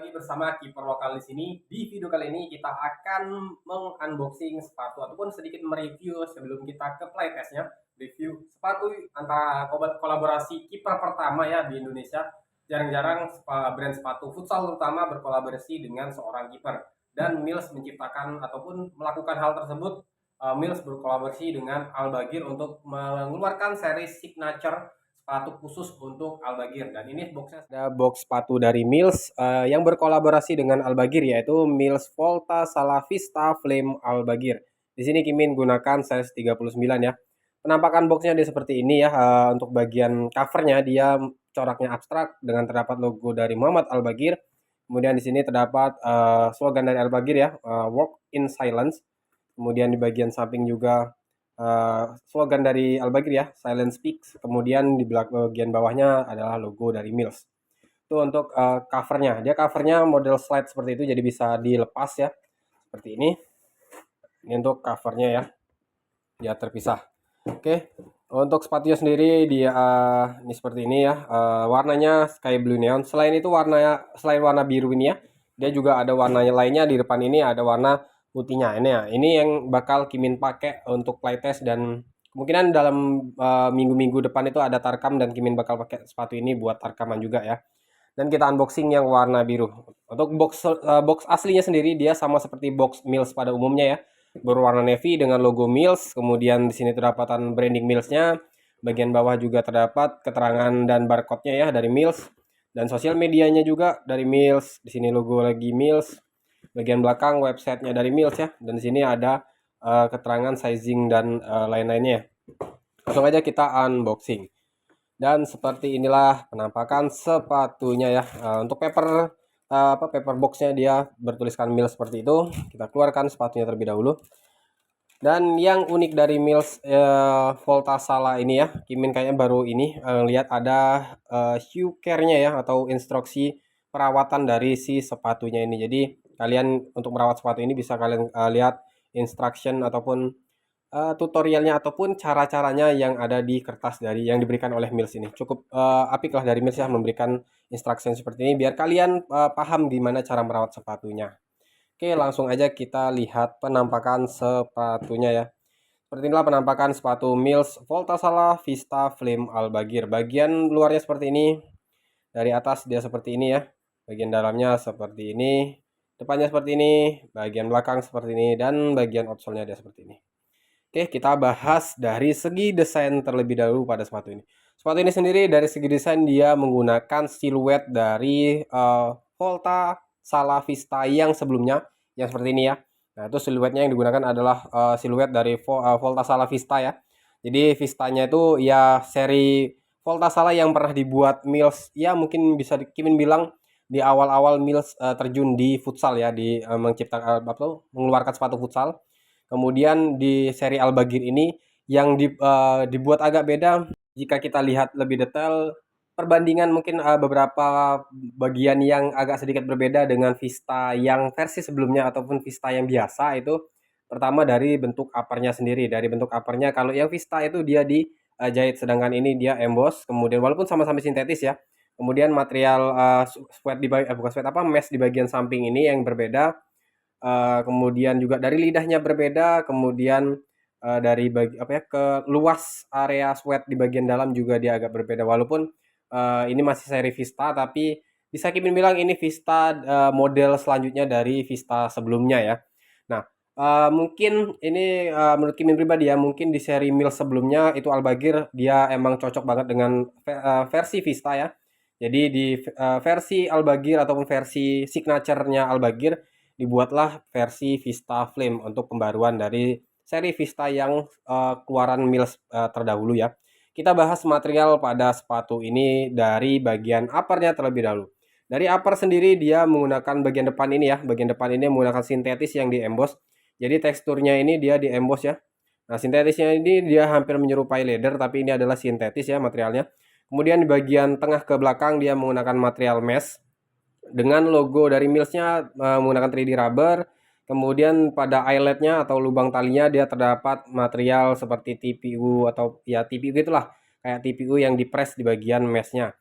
Lagi bersama kiper lokal di sini. Di video kali ini kita akan mengunboxing sepatu ataupun sedikit mereview sebelum kita ke playtestnya. Review sepatu antara kolaborasi kiper pertama ya di Indonesia. Jarang-jarang brand sepatu futsal terutama berkolaborasi dengan seorang kiper. Dan Mills menciptakan ataupun melakukan hal tersebut. Mills berkolaborasi dengan Al Bagir untuk mengeluarkan seri signature sepatu khusus untuk Al Bagir. Dan ini boxnya ada box sepatu dari Mills yang berkolaborasi dengan Al Bagir, yaitu Mills Volta Salavista Flame Al Bagir. Di sini Kimin gunakan size 39 ya. Penampakan boxnya dia seperti ini ya. Untuk bagian covernya dia coraknya abstrak dengan terdapat logo dari Muhammad Al Bagir. Kemudian di sini terdapat slogan dari Al Bagir ya, Walk in Silence. Kemudian di bagian samping juga slogan dari Al Bagir ya, Silent Speaks. Kemudian di bagian bawahnya adalah logo dari Mills. Itu untuk covernya. Dia covernya model slide seperti itu, jadi bisa dilepas ya, seperti ini. Ini untuk covernya ya, dia terpisah. Oke, untuk sepatunya sendiri dia ini seperti ini ya, warnanya sky blue neon. Selain itu selain warna biru ini ya, dia juga ada warnanya lainnya. Di depan ini ada warna putihnya ini ya. Ini yang bakal Kimin pakai untuk playtest, dan kemungkinan dalam minggu-minggu depan itu ada tarkam dan Kimin bakal pakai sepatu ini buat tarkaman juga ya. Dan kita unboxing yang warna biru. Untuk box aslinya sendiri dia sama seperti box Mills pada umumnya ya, berwarna navy dengan logo Mills. Kemudian di sini terdapat branding Millsnya. Bagian bawah juga terdapat keterangan dan barcode-nya ya dari Mills, dan sosial medianya juga dari Mills. Di sini logo lagi Mills. Bagian belakang websitenya dari Mills ya, dan di sini ada keterangan sizing dan lain-lainnya. Langsung aja kita unboxing. Dan seperti inilah penampakan sepatunya ya. Untuk paper boxnya dia bertuliskan Mills seperti itu. Kita keluarkan sepatunya terlebih dahulu. Dan yang unik dari Mills Volta Sala ini ya, Kimin kayaknya baru ini lihat ada shoe care-nya ya, atau instruksi perawatan dari si sepatunya ini. Jadi kalian untuk merawat sepatu ini bisa kalian lihat instruction ataupun tutorialnya ataupun cara-caranya yang ada di kertas dari yang diberikan oleh Mills ini. Cukup apik lah dari Mills ya, memberikan instruction seperti ini biar kalian paham gimana cara merawat sepatunya. Oke, langsung aja kita lihat penampakan sepatunya ya. Seperti inilah penampakan sepatu Mills Volta Sala Vista Flame Al Bagir. Bagian luarnya seperti ini. Dari atas dia seperti ini ya. Bagian dalamnya seperti ini. Depannya seperti ini. Bagian belakang seperti ini. Dan bagian outsole-nya dia seperti ini. Oke, kita bahas dari segi desain terlebih dahulu pada sepatu ini. Sepatu ini sendiri dari segi desain dia menggunakan siluet dari Volta Sala Vista yang sebelumnya, yang seperti ini ya. Nah, itu siluetnya yang digunakan adalah siluet dari Volta Sala Vista ya. Jadi Vistanya itu ya seri Volta Sala yang pernah dibuat Mills ya, mungkin bisa Kimin bilang di awal-awal Mills terjun di futsal ya, di menciptakan mengeluarkan sepatu futsal. Kemudian di seri Al Bagir ini yang dibuat agak beda jika kita lihat lebih detail. Perbandingan mungkin beberapa bagian yang agak sedikit berbeda dengan Vista yang versi sebelumnya ataupun Vista yang biasa itu. Pertama dari bentuk uppernya sendiri. Dari bentuk uppernya, kalau yang Vista itu dia dijahit, sedangkan ini dia emboss. Kemudian walaupun sama-sama sintetis ya. Kemudian material sweat bukan sweat mesh di bagian samping ini yang berbeda. Kemudian juga dari lidahnya berbeda. Kemudian dari ke luas area sweat di bagian dalam juga dia agak berbeda. Walaupun ini masih seri Vista, tapi bisa Kimin bilang ini Vista model selanjutnya dari Vista sebelumnya ya. Nah, mungkin ini menurut Kimin pribadi ya, mungkin di seri Mills sebelumnya itu Al Bagir dia emang cocok banget dengan versi Vista ya. Jadi di versi Al Bagir ataupun versi signature-nya Al Bagir dibuatlah versi Vista Flame untuk pembaruan dari seri Vista yang keluaran Mills terdahulu ya. Kita bahas material pada sepatu ini dari bagian uppernya terlebih dahulu. Dari upper sendiri dia menggunakan bagian depan ini ya. Bagian depan ini menggunakan sintetis yang di emboss. Jadi teksturnya ini dia di emboss ya. Nah, sintetisnya ini dia hampir menyerupai leather, tapi ini adalah sintetis ya materialnya. Kemudian di bagian tengah ke belakang dia menggunakan material mesh dengan logo dari Millsnya menggunakan 3D rubber. Kemudian pada eyeletnya atau lubang talinya dia terdapat material seperti TPU atau ya TPU gitulah, kayak TPU yang dipres di bagian meshnya.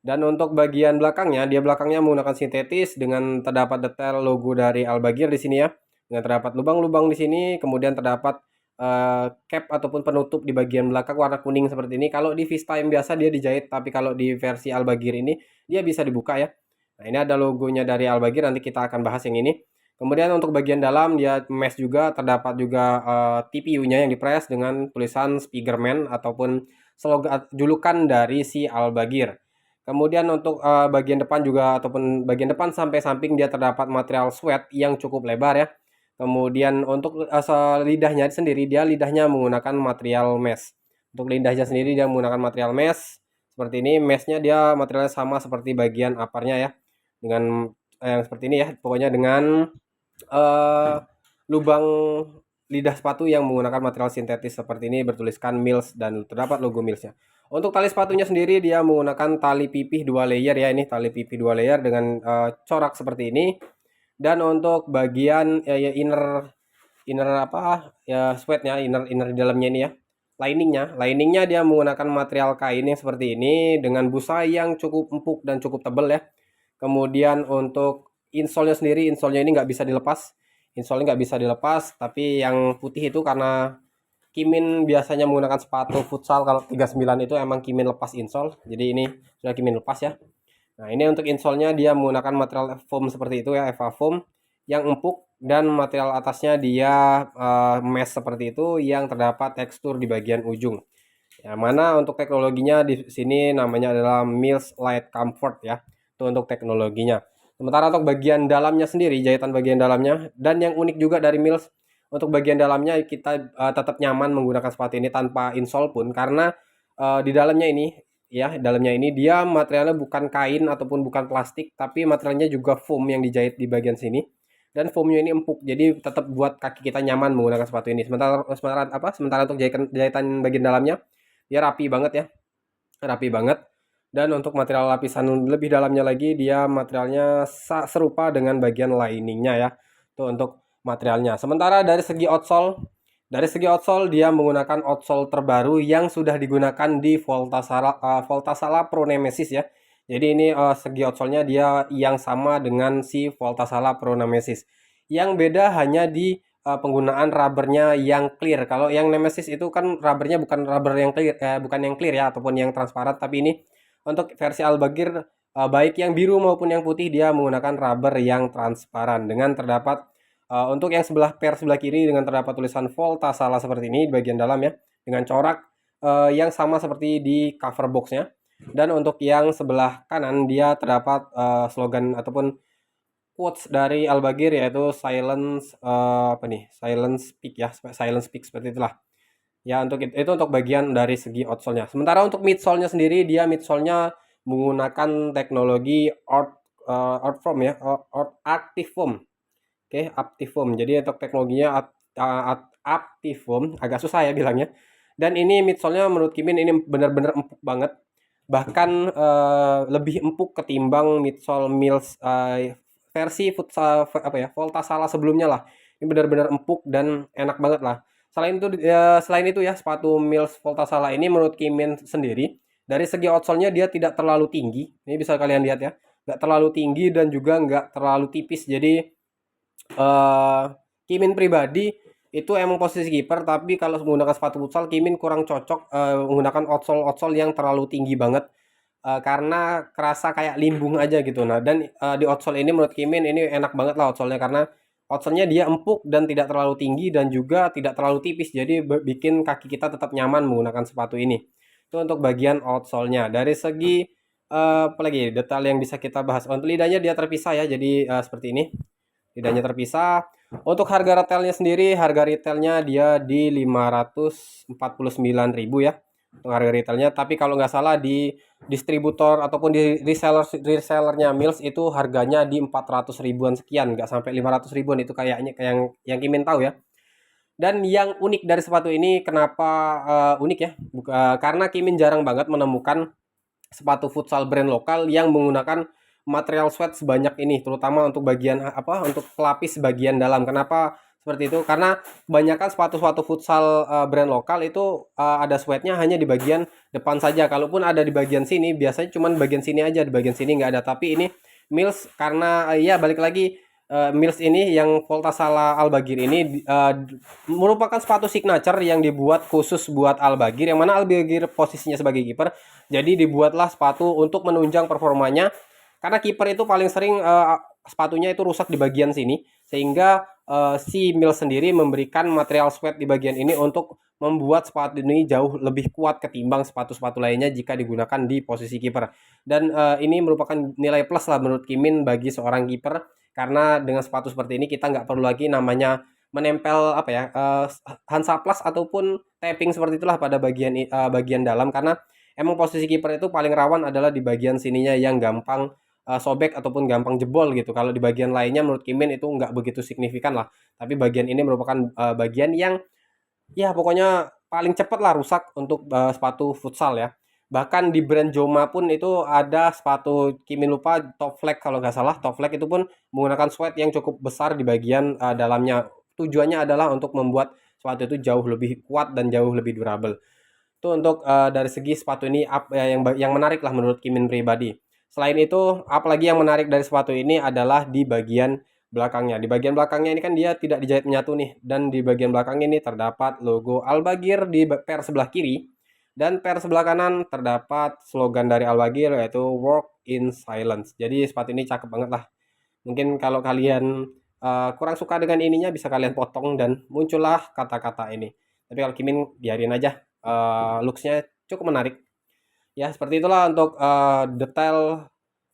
Dan untuk bagian belakangnya, dia belakangnya menggunakan sintetis dengan terdapat detail logo dari Al-Baghir di sini ya. Dengan terdapat lubang-lubang di sini, kemudian terdapat cap ataupun penutup di bagian belakang warna kuning seperti ini. Kalau di Vista yang biasa dia dijahit, tapi kalau di versi Al-Baghir ini dia bisa dibuka ya. Nah, ini ada logonya dari Al-Baghir, nanti kita akan bahas yang ini. Kemudian untuk bagian dalam dia mesh juga, terdapat juga TPU-nya yang dipres dengan tulisan Spigerman ataupun slogan julukan dari si Al-Baghir. Kemudian untuk bagian depan juga ataupun bagian depan sampai samping dia terdapat material sweat yang cukup lebar ya. Kemudian untuk lidahnya sendiri dia lidahnya menggunakan material mesh. Untuk lidahnya sendiri dia menggunakan material mesh seperti ini. Meshnya dia materialnya sama seperti bagian aparnya ya. Dengan yang seperti ini ya. Pokoknya dengan lubang lidah sepatu yang menggunakan material sintetis seperti ini bertuliskan Mills dan terdapat logo Millsnya. Untuk tali sepatunya sendiri dia menggunakan tali pipih 2 layer ya, ini tali pipih 2 layer dengan corak seperti ini. Dan untuk bagian ya inner apa ya sweatnya inner di dalamnya ini ya, liningnya dia menggunakan material kain yang seperti ini dengan busa yang cukup empuk dan cukup tebal ya. Kemudian untuk insole-nya sendiri, insole-nya ini nggak bisa dilepas. Insole-nya nggak bisa dilepas, tapi yang putih itu karena Kimin biasanya menggunakan sepatu futsal kalau 39 itu emang Kimin lepas insole. Jadi ini sudah Kimin lepas ya. Nah, ini untuk insole-nya dia menggunakan material foam seperti itu ya, Eva foam yang empuk dan material atasnya dia mesh seperti itu yang terdapat tekstur di bagian ujung. Ya, mana untuk teknologinya di sini namanya adalah Mills Light Comfort ya. Itu untuk teknologinya. Sementara untuk bagian dalamnya sendiri, jahitan bagian dalamnya dan yang unik juga dari Mills untuk bagian dalamnya kita tetap nyaman menggunakan sepatu ini tanpa insole pun karena di dalamnya ini ya, dalamnya ini dia materialnya bukan kain ataupun bukan plastik, tapi materialnya juga foam yang dijahit di bagian sini. Dan foamnya ini empuk, jadi tetap buat kaki kita nyaman menggunakan sepatu ini. Sementara untuk jahitan bagian dalamnya dia rapi banget ya, rapi banget. Dan untuk material lapisan lebih dalamnya lagi dia materialnya serupa dengan bagian liningnya ya. Itu untuk materialnya. Sementara dari segi outsole dia menggunakan outsole terbaru yang sudah digunakan di Voltasala Pro Nemesis ya. Jadi ini segi outsole-nya dia yang sama dengan si Voltasala Pro Nemesis. Yang beda hanya di penggunaan rubbernya yang clear. Kalau yang Nemesis itu kan rubbernya bukan rubber yang clear, bukan yang clear ya ataupun yang transparan, tapi ini untuk versi Al-Baghir baik yang biru maupun yang putih dia menggunakan rubber yang transparan dengan terdapat untuk yang sebelah kiri dengan terdapat tulisan Voltasala seperti ini di bagian dalam ya dengan corak yang sama seperti di cover boxnya. Dan untuk yang sebelah kanan dia terdapat slogan ataupun quotes dari Al-Baghir yaitu silence speak ya, silence speak seperti itulah ya. Untuk itu untuk bagian dari segi outsole-nya. Sementara untuk midsole-nya sendiri dia midsole-nya menggunakan teknologi Ortfoam ya, Activefoam. Oke, Activefoam. Jadi untuk teknologinya Activefoam agak susah ya bilangnya. Dan ini midsole-nya menurut Kimin ini benar-benar empuk banget. Bahkan lebih empuk ketimbang midsole Mills versi futsal Voltasala sebelumnya lah. Ini benar-benar empuk dan enak banget lah. Selain itu ya sepatu Mills Voltasala ini menurut Kimin sendiri dari segi outsole-nya dia tidak terlalu tinggi. Ini bisa kalian lihat ya. Nggak terlalu tinggi dan juga nggak terlalu tipis. Jadi Kimin pribadi itu emang posisi kiper, tapi kalau menggunakan sepatu futsal Kimin kurang cocok menggunakan outsole yang terlalu tinggi banget karena kerasa kayak limbung aja gitu. Nah, dan di outsole ini menurut Kimin ini enak banget lah outsole-nya karena outsole-nya dia empuk dan tidak terlalu tinggi dan juga tidak terlalu tipis. Jadi bikin kaki kita tetap nyaman menggunakan sepatu ini. Itu untuk bagian outsole-nya. Dari segi apa lagi detail yang bisa kita bahas. Untuk lidahnya dia terpisah ya. Jadi seperti ini. Lidahnya terpisah. Untuk harga retailnya sendiri, harga retailnya dia di 549.000 ya. Untuk harga retailnya, tapi kalau nggak salah di distributor ataupun di resellernya Mills itu harganya di 400 ribuan sekian, nggak sampai 500 ribuan itu kayaknya kayak yang Kimin tahu ya. Dan yang unik dari sepatu ini kenapa unik ya? Karena Kimin jarang banget menemukan sepatu futsal brand lokal yang menggunakan material sweat sebanyak ini, terutama untuk bagian untuk pelapis bagian dalam. Kenapa Seperti itu, karena kebanyakan sepatu-sepatu futsal brand lokal itu ada sweatnya hanya di bagian depan saja. Kalaupun ada di bagian sini, biasanya cuma bagian sini aja, di bagian sini nggak ada. Tapi ini Mills karena ya balik lagi, Mills ini yang Volta Salah Al-Baghir ini merupakan sepatu signature yang dibuat khusus buat Al-Baghir, yang mana Al-Baghir posisinya sebagai kiper. Jadi dibuatlah sepatu untuk menunjang performanya, karena kiper itu paling sering sepatunya itu rusak di bagian sini, sehingga si Mills sendiri memberikan material sweat di bagian ini untuk membuat sepatu ini jauh lebih kuat ketimbang sepatu-sepatu lainnya jika digunakan di posisi kiper. Dan ini merupakan nilai plus lah menurut Kimin bagi seorang kiper, karena dengan sepatu seperti ini kita nggak perlu lagi namanya menempel apa ya, Hansaplast ataupun taping seperti itulah pada bagian dalam, karena emang posisi kiper itu paling rawan adalah di bagian sininya yang gampang sobek ataupun gampang jebol gitu. Kalau di bagian lainnya menurut Kimin itu nggak begitu signifikan lah. Tapi bagian ini merupakan bagian yang ya pokoknya paling cepat lah rusak untuk sepatu futsal ya. Bahkan di brand Joma pun itu ada sepatu, Kimin lupa, Top Flag kalau nggak salah. Top Flag itu pun menggunakan sweat yang cukup besar di bagian dalamnya. Tujuannya adalah untuk membuat sepatu itu jauh lebih kuat dan jauh lebih durable. Itu untuk dari segi sepatu ini yang menarik lah menurut Kimin pribadi. Selain itu, apalagi yang menarik dari sepatu ini adalah di bagian belakangnya. Di bagian belakangnya ini kan dia tidak dijahit menyatu nih, dan di bagian belakang ini terdapat logo Al-Baghir di per sebelah kiri, dan per sebelah kanan terdapat slogan dari Al-Baghir, yaitu Work in Silence. Jadi sepatu ini cakep banget lah. Mungkin kalau kalian kurang suka dengan ininya, bisa kalian potong dan muncullah kata-kata ini. Tapi kalau Kimin biarin aja, looks-nya cukup menarik. Ya, seperti itulah untuk detail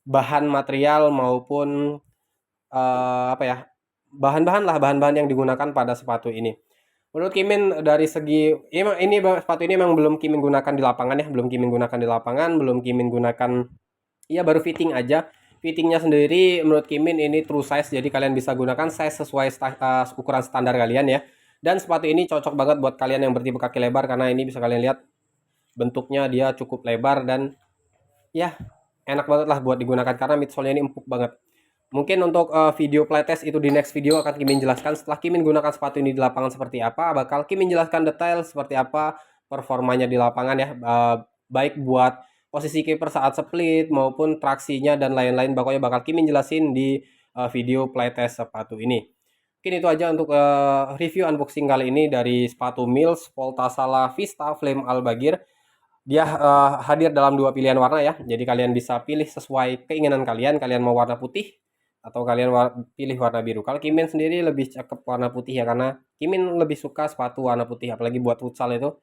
bahan material maupun apa ya, bahan-bahan yang digunakan pada sepatu ini. Menurut Kimin dari segi sepatu ini memang belum Kimin gunakan di lapangan ya, belum Kimin gunakan di lapangan, belum Kimin gunakan, ya baru fitting aja. Fittingnya sendiri menurut Kimin ini true size, jadi kalian bisa gunakan size sesuai ukuran standar kalian ya. Dan sepatu ini cocok banget buat kalian yang bertipe kaki lebar, karena ini bisa kalian lihat bentuknya dia cukup lebar dan ya enak banget lah buat digunakan, karena midsole-nya ini empuk banget. Mungkin untuk video playtest itu di next video akan Kimin jelaskan setelah Kimin gunakan sepatu ini di lapangan seperti apa, bakal Kimin jelaskan detail seperti apa performanya di lapangan ya, baik buat posisi kiper saat split maupun traksinya dan lain-lain, pokoknya bakal Kimin jelasin di video playtest sepatu ini. Mungkin itu aja untuk review unboxing kali ini dari sepatu Mills Volta Salah Vista Flame Al-Baghir. Dia hadir dalam 2 pilihan warna ya. Jadi kalian bisa pilih sesuai keinginan kalian. Kalian mau warna putih atau kalian pilih warna biru. Kalau Kimin sendiri lebih cakep warna putih ya, karena Kimin lebih suka sepatu warna putih, apalagi buat futsal itu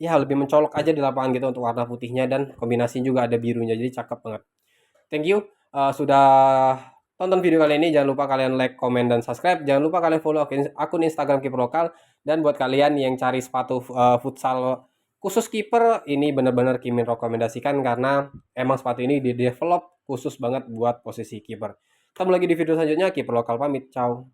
ya lebih mencolok aja di lapangan gitu untuk warna putihnya, dan kombinasi juga ada birunya, jadi cakep banget. Thank you sudah tonton video kali ini. Jangan lupa kalian like, comment, dan subscribe. Jangan lupa kalian follow akun Instagram Kiper Lokal. Dan buat kalian yang cari sepatu futsal khusus kiper, ini benar-benar Kimin rekomendasikan, karena emang sepatu ini di develop khusus banget buat posisi kiper. Ketemu lagi di video selanjutnya. Kiper Lokal pamit, ciao.